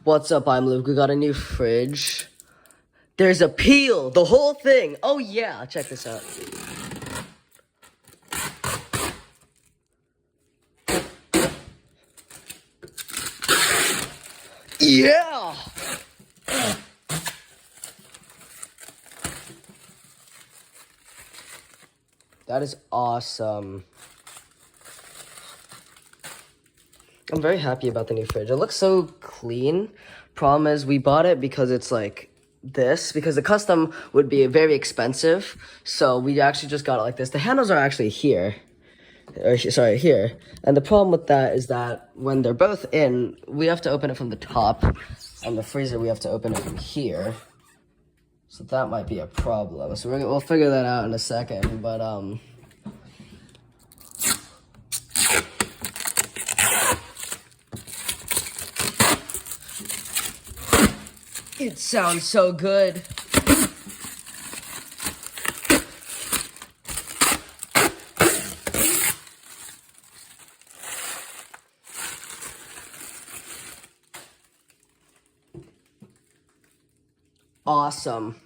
What's up? I'm Luke. We got a new fridge. There's a peel, the whole thing. Oh yeah, check this out. Yeah! That is awesome. I'm very happy about the new fridge. It looks so clean. Problem is, we bought it because it's like this, because the custom would be very expensive. So we actually just got it like this. The handles are actually here. Or, sorry, here. And the problem with that is that when they're both in, we have to open it from the top. And the freezer, we have to open it from here. So that might be a problem. So we'll figure that out in a second. But, it sounds so good. Awesome.